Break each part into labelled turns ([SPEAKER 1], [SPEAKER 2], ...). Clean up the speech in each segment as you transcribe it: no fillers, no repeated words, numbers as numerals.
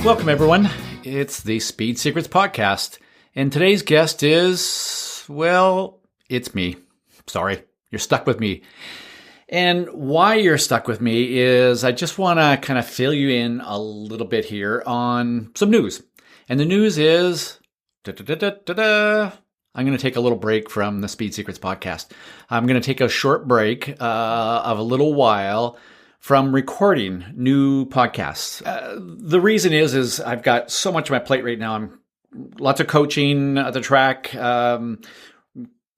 [SPEAKER 1] Welcome, everyone. It's the Speed Secrets Podcast. And today's guest is, well, it's me. Sorry, you're stuck with me. And why you're stuck with me is I just want to kind of fill you in a little bit here on some news. And the news is, I'm going to take a little break from the Speed Secrets Podcast. I'm going to take a short break of a little while from recording new podcasts. The reason is I've got so much on my plate right now. I'm lots of coaching at the track,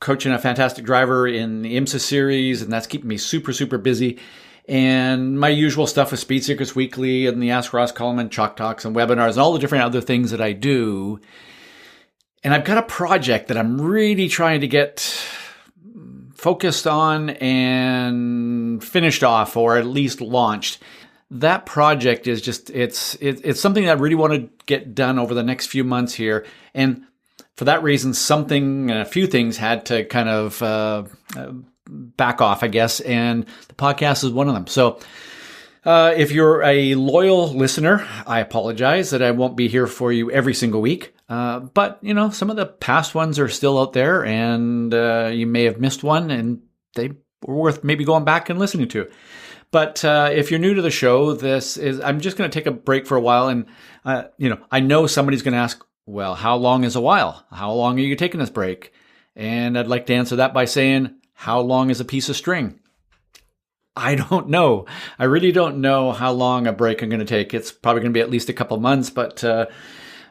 [SPEAKER 1] coaching a fantastic driver in the IMSA series, and that's keeping me super, super busy. And my usual stuff with Speed Secrets Weekly and the Ask Ross column and Chalk Talks and webinars and all the different other things that I do. And I've got a project that I'm really trying to get focused on and finished off, or at least launched. That project is just, it's something that I really want to get done over the next few months here. And for that reason, a few things had to kind of back off, I guess. And the podcast is one of them. So if you're a loyal listener, I apologize that I won't be here for you every single week. But, some of the past ones are still out there, and you may have missed one, and they were worth maybe going back and listening to. But if you're new to the show, I'm just going to take a break for a while. And, I know somebody's going to ask, well, how long is a while? How long are you taking this break? And I'd like to answer that by saying, how long is a piece of string? I don't know. I really don't know how long a break I'm going to take. It's probably going to be at least a couple months, but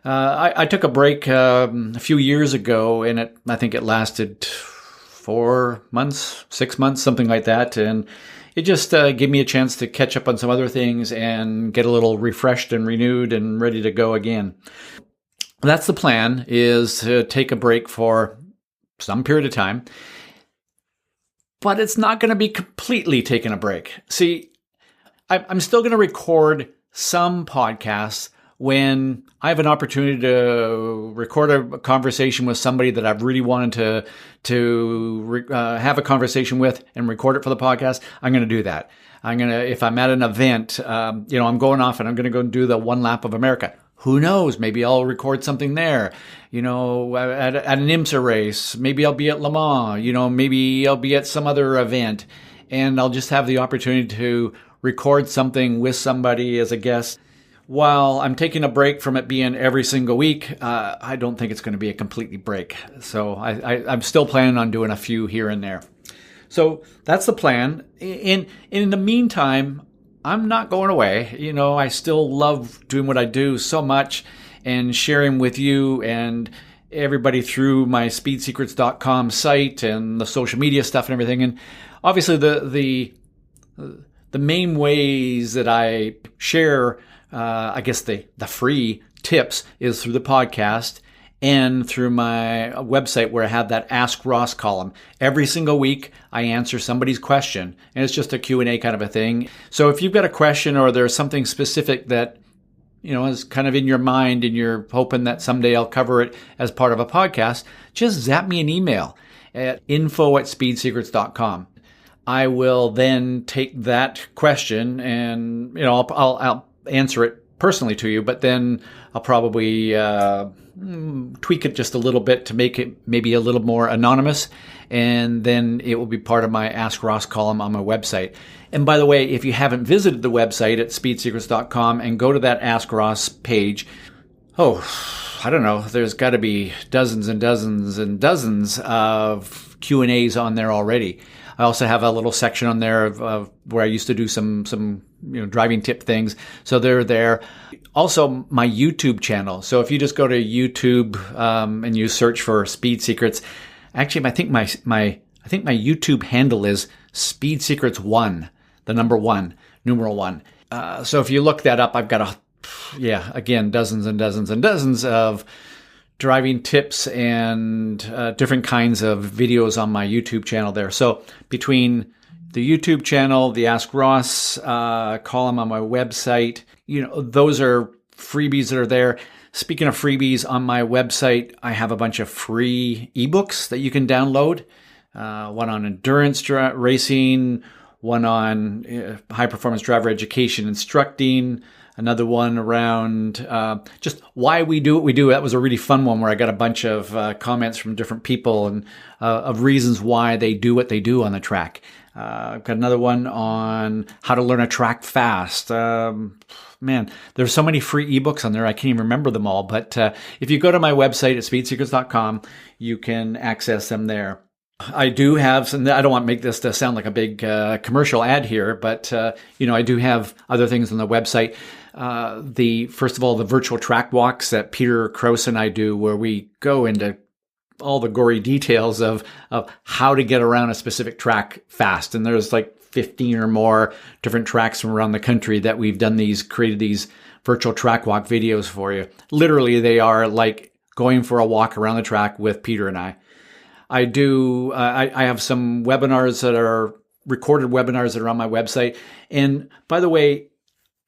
[SPEAKER 1] I took a break a few years ago, and I think it lasted 4 months, 6 months, something like that. And it just gave me a chance to catch up on some other things and get a little refreshed and renewed and ready to go again. That's the plan, is to take a break for some period of time. But it's not going to be completely taking a break. See, I'm still going to record some podcasts when I have an opportunity to record a conversation with somebody that I've really wanted to have a conversation with and record it for the podcast. I'm going to do that. If I'm at an event, I'm going off and I'm going to go and do the one lap of America. Who knows? Maybe I'll record something there, at an IMSA race. Maybe I'll be at Le Mans, maybe I'll be at some other event, and I'll just have the opportunity to record something with somebody as a guest. While I'm taking a break from it being every single week, I don't think it's going to be a completely break. So I'm still planning on doing a few here and there. So that's the plan. In the meantime, I'm not going away. I still love doing what I do so much and sharing with you and everybody through my speedsecrets.com site and the social media stuff and everything. And obviously the main ways that I share, I guess the free tips is through the podcast and through my website where I have that Ask Ross column. Every single week, I answer somebody's question, and it's just a Q&A kind of a thing. So if you've got a question or there's something specific that, is kind of in your mind and you're hoping that someday I'll cover it as part of a podcast, just zap me an email at info@speedsecrets.com. I will then take that question and, I'll answer it personally to you, but then I'll probably tweak it just a little bit to make it maybe a little more anonymous, and then it will be part of my Ask Ross column on my website. And by the way, if you haven't visited the website at speedsecrets.com and go to that Ask Ross page, I don't know, there's got to be dozens and dozens and dozens of Q&As on there already. I also have a little section on there of where I used to do some driving tip things. So they're there. Also, my YouTube channel. So if you just go to YouTube and you search for Speed Secrets, actually, I think my YouTube handle is Speed Secrets 1, the number 1, numeral 1. So if you look that up, I've got dozens and dozens and dozens of driving tips and different kinds of videos on my YouTube channel there. So between the YouTube channel, the Ask Ross column on my website, those are freebies that are there. Speaking of freebies, on my website, I have a bunch of free ebooks that you can download. One on endurance racing, one on high performance driver education instructing, Another one around just why we do what we do. That was a really fun one where I got a bunch of comments from different people and of reasons why they do what they do on the track. I've got another one on how to learn a track fast. Man, there's so many free ebooks on there. I can't even remember them all. But if you go to my website at speedsecrets.com, you can access them there. I do have some, I don't want to make this to sound like a big commercial ad here, but, I do have other things on the website. First of all, the virtual track walks that Peter Krause and I do, where we go into all the gory details of how to get around a specific track fast. And there's like 15 or more different tracks from around the country that we've created these virtual track walk videos for you. Literally, they are like going for a walk around the track with Peter and I. I have some webinars that are recorded webinars that are on my website. And by the way,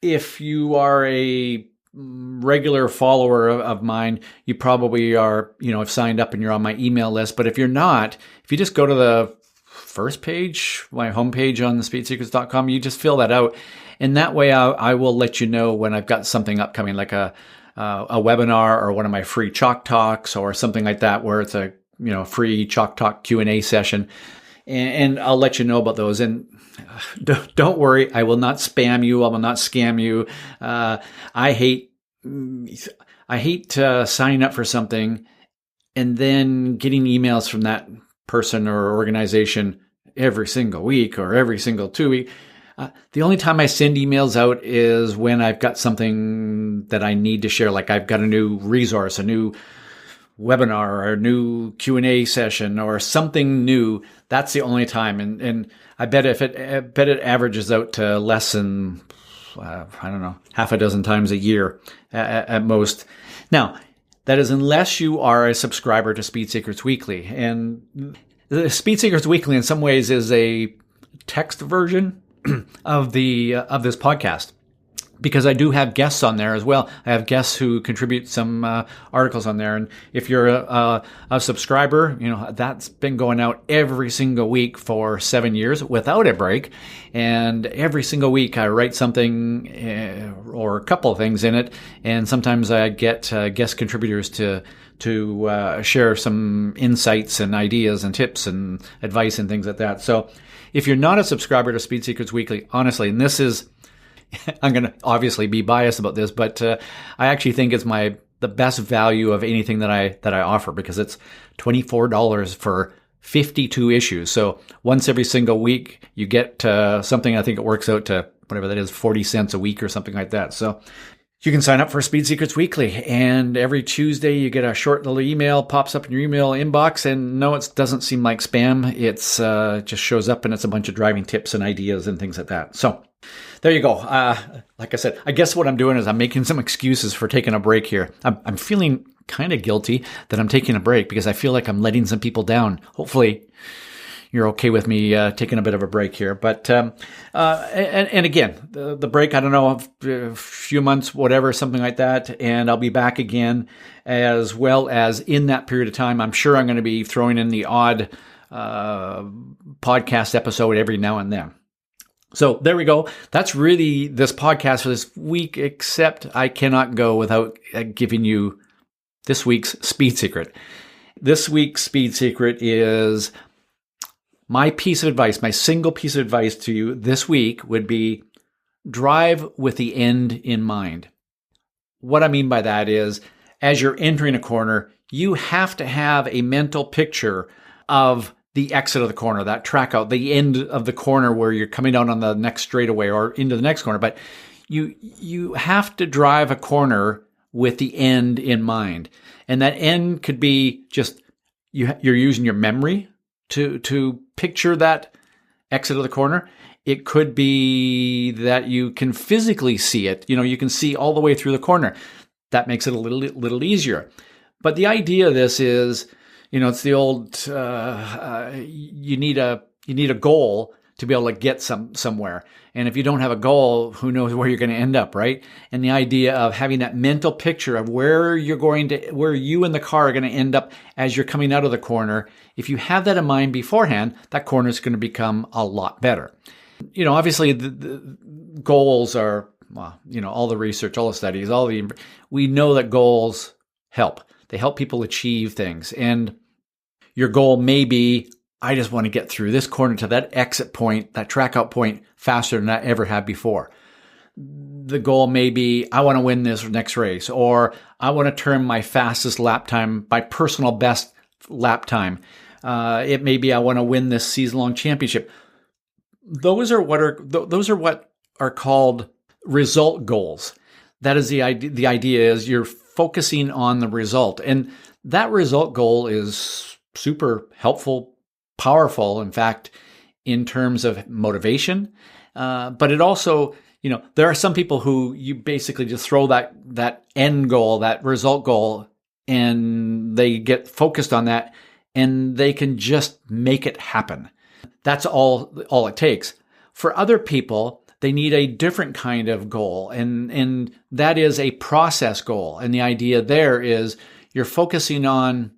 [SPEAKER 1] if you are a regular follower of mine, you probably are, have signed up and you're on my email list. But if you're not, if you just go to the first page, my homepage on thespeedsecrets.com, you just fill that out. And that way I will let you know when I've got something upcoming, like a webinar or one of my free Chalk Talks or something like that, where it's a free Chalk Talk Q&A session, and I'll let you know about those. And don't worry, I will not spam you. I will not scam you. I hate signing up for something and then getting emails from that person or organization every single week or every single 2 weeks. The only time I send emails out is when I've got something that I need to share, like I've got a new resource, a new webinar or a new Q&A session or something new. That's the only time. And I bet it averages out to less than, half a dozen times a year at most. Now, that is unless you are a subscriber to Speed Secrets Weekly. And the Speed Secrets Weekly in some ways is a text version of this podcast, because I do have guests on there as well. I have guests who contribute some articles on there. And if you're a subscriber, that's been going out every single week for 7 years without a break. And every single week I write something or a couple of things in it. And sometimes I get guest contributors to share some insights and ideas and tips and advice and things like that. So if you're not a subscriber to Speed Secrets Weekly, honestly, and this is, I'm going to obviously be biased about this, but I actually think it's the best value of anything that I offer, because it's $24 for 52 issues. So once every single week, you get something. I think it works out to whatever that is, 40 cents a week or something like that. So you can sign up for Speed Secrets Weekly, and every Tuesday you get a short little email, pops up in your email inbox, and no, it doesn't seem like spam. It's just shows up, and it's a bunch of driving tips and ideas and things like that. So there you go. Like I said, I guess what I'm doing is I'm making some excuses for taking a break here. I'm feeling kind of guilty that I'm taking a break because I feel like I'm letting some people down. Hopefully you're okay with me taking a bit of a break here. But and again, the break, I don't know, a few months, whatever, something like that. And I'll be back again, as well as in that period of time, I'm sure I'm going to be throwing in the odd podcast episode every now and then. So there we go. That's really this podcast for this week, except I cannot go without giving you this week's speed secret. This week's speed secret is my piece of advice. My single piece of advice to you this week would be drive with the end in mind. What I mean by that is, as you're entering a corner, you have to have a mental picture of the exit of the corner, that track out, the end of the corner where you're coming down on the next straightaway or into the next corner. But you have to drive a corner with the end in mind. And that end could be just you're using your memory to picture that exit of the corner. It could be that you can physically see it. You can see all the way through the corner. That makes it a little easier. But the idea of this is, it's the old, you need a goal to be able to get somewhere. And if you don't have a goal, who knows where you're going to end up, right? And the idea of having that mental picture of where you and the car are going to end up as you're coming out of the corner. If you have that in mind beforehand, that corner is going to become a lot better. Obviously the goals are well, all the research, all the studies, we know that goals help. They help people achieve things. And your goal may be, I just want to get through this corner to that exit point, that track out point faster than I ever had before. The goal may be, I want to win this next race, or I want to turn my fastest lap time, my personal best lap time. It may be, I want to win this season-long championship. Those are what are called result goals. That is the idea. The idea is you're focusing on the result, and that result goal is super helpful, powerful. In fact, in terms of motivation, but it also, there are some people who you basically just throw that end goal, that result goal, and they get focused on that, and they can just make it happen. That's all it takes. For other people, they need a different kind of goal, and that is a process goal. And the idea there is you're focusing on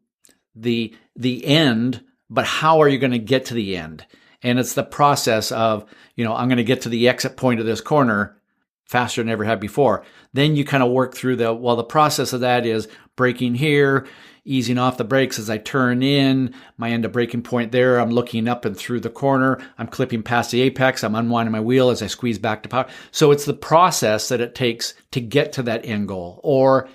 [SPEAKER 1] the end, but how are you going to get to the end? And it's the process of, I'm going to get to the exit point of this corner faster than I ever had before. Then you kind of work through the process of that is braking here, easing off the brakes as I turn in, my end of braking point there. I'm looking up and through the corner. I'm clipping past the apex. I'm unwinding my wheel as I squeeze back to power. So it's the process that it takes to get to that end goal. Or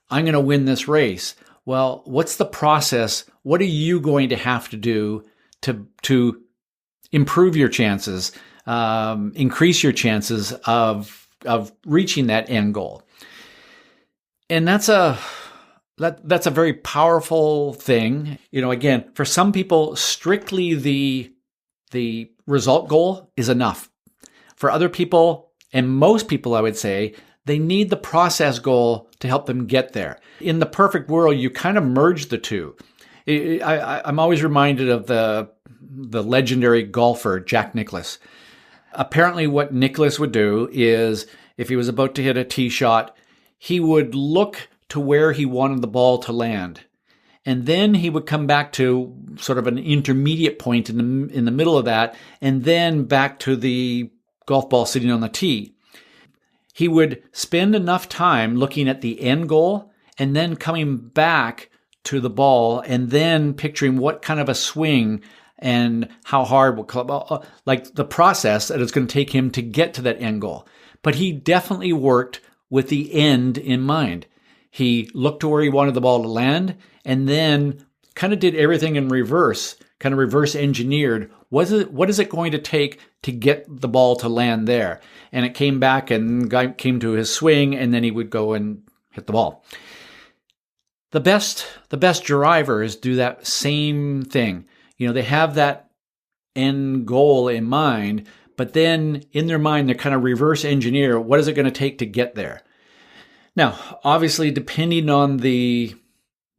[SPEAKER 1] I'm going to win this race. Well, what's the process? What are you going to have to do to improve your chances, increase your chances of reaching that end goal? And that's a very powerful thing. Again, for some people, strictly the result goal is enough. For other people, and most people, I would say, they need the process goal to help them get there. In the perfect world, you kind of merge the two. I'm always reminded of the legendary golfer, Jack Nicklaus. Apparently what Nicklaus would do is, if he was about to hit a tee shot, he would look to where he wanted the ball to land. And then he would come back to sort of an intermediate point in the middle of that, and then back to the golf ball sitting on the tee. He would spend enough time looking at the end goal and then coming back to the ball and then picturing what kind of a swing and how hard, like the process that it's going to take him to get to that end goal. But he definitely worked with the end in mind. He looked to where he wanted the ball to land and then kind of did everything in reverse, kind of reverse engineered. What is it going to take to get the ball to land there? And it came back and came to his swing, and then he would go and hit the ball. The best drivers do that same thing. They have that end goal in mind, but then in their mind, they're kind of reverse engineer. What is it going to take to get there? Now, obviously, depending on the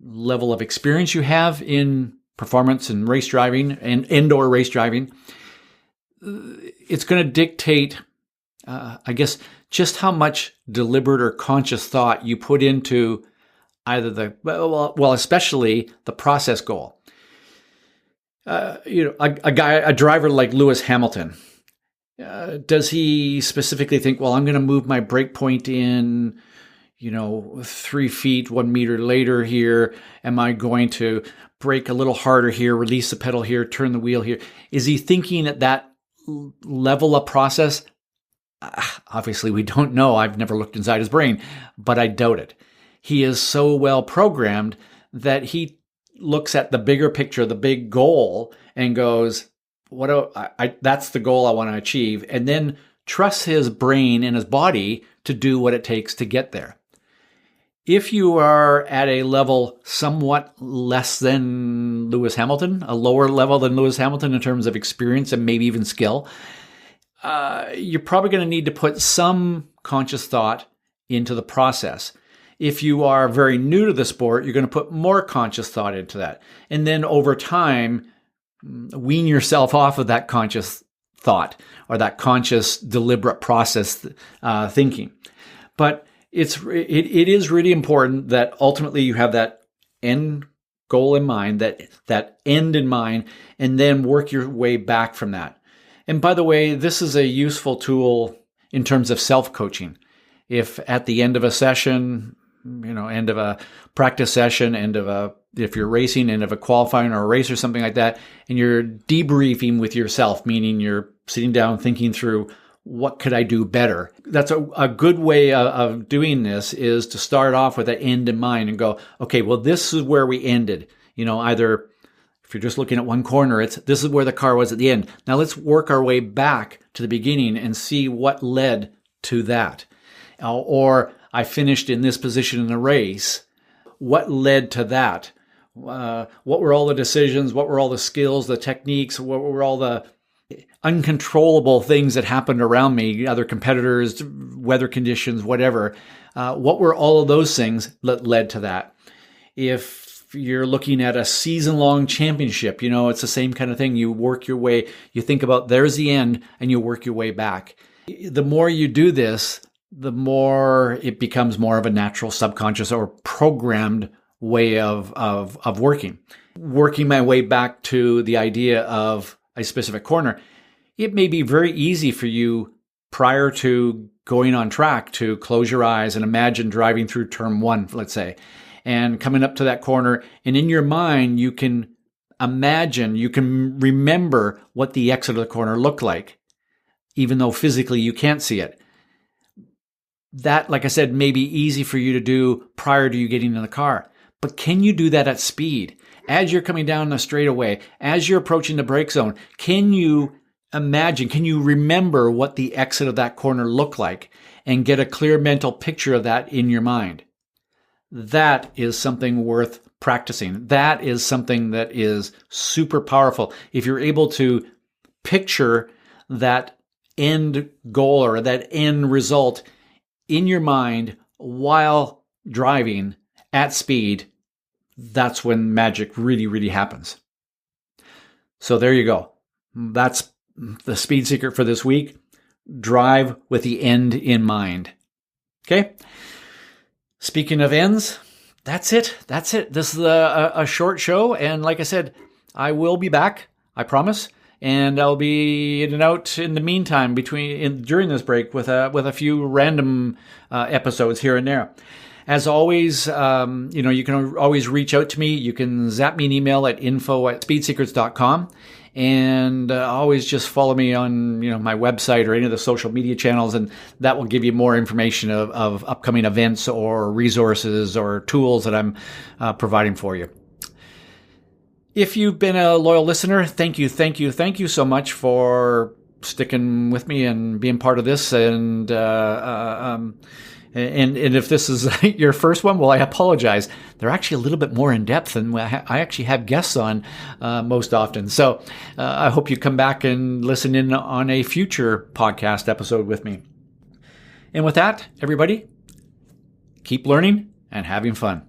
[SPEAKER 1] level of experience you have in performance and race driving and indoor race driving, it's going to dictate, I guess, just how much deliberate or conscious thought you put into either especially the process goal. A driver like Lewis Hamilton, does he specifically think, well, I'm going to move my brake point in, 3 feet, 1 meter later here? Am I going to brake a little harder here, release the pedal here, turn the wheel here? Is he thinking at that level of process? Obviously, we don't know. I've never looked inside his brain, but I doubt it. He is so well programmed that he looks at the bigger picture, the big goal, and goes, that's the goal I want to achieve, and then trusts his brain and his body to do what it takes to get there. If you are at a level somewhat less than Lewis Hamilton, a lower level than Lewis Hamilton in terms of experience and maybe even skill, you're probably going to need to put some conscious thought into the process. If you are very new to the sport, you're going to put more conscious thought into that. And then over time, wean yourself off of that conscious thought or that conscious, deliberate process thinking. But it is really important that ultimately you have that end goal in mind, that end in mind, and then work your way back from that. And by the way, this is a useful tool in terms of self-coaching. if at the end of a session, end of a practice session, if you're racing, end of a qualifying or a race or something like that, and you're debriefing with yourself, meaning you're sitting down thinking through, what could I do better? That's a good way of doing this, is to start off with an end in mind and go, okay, well, this is where we ended. Either if you're just looking at one corner, this is where the car was at the end. Now let's work our way back to the beginning and see what led to that. Or I finished in this position in the race. What led to that? What were all the decisions? What were all the skills, the techniques? What were all the uncontrollable things that happened around me, other competitors, weather conditions, whatever? What were all of those things that led to that? If you're looking at a season-long championship, it's the same kind of thing. You work your way, you think about there's the end, and you work your way back. The more you do this, the more it becomes more of a natural, subconscious, or programmed way of working. Working my way back to the idea of a specific corner, it may be very easy for you prior to going on track to close your eyes and imagine driving through turn 1, let's say, and coming up to that corner. And in your mind, you can imagine, you can remember what the exit of the corner looked like, even though physically you can't see it. That, like I said, may be easy for you to do prior to you getting in the car. But can you do that at speed? As you're coming down the straightaway, as you're approaching the brake zone, can you imagine, can you remember what the exit of that corner looked like and get a clear mental picture of that in your mind? That is something worth practicing. That is something that is super powerful. If you're able to picture that end goal or that end result in your mind while driving at speed, that's when magic really, really happens. So there you go. That's the speed secret for this week. Drive with the end in mind. Okay? Speaking of ends, that's it. This is a short show. And like I said, I will be back. I promise. And I'll be in and out in the meantime during this break with a few random episodes here and there. As always, you can always reach out to me. You can zap me an email at info@speedsecrets.com. And always just follow me on my website or any of the social media channels, and that will give you more information of upcoming events or resources or tools that I'm providing for you. If you've been a loyal listener, thank you so much for sticking with me and being part of this. And if this is your first one, well, I apologize. They're actually a little bit more in depth, and I actually have guests on most often. So I hope you come back and listen in on a future podcast episode with me. And with that, everybody, keep learning and having fun.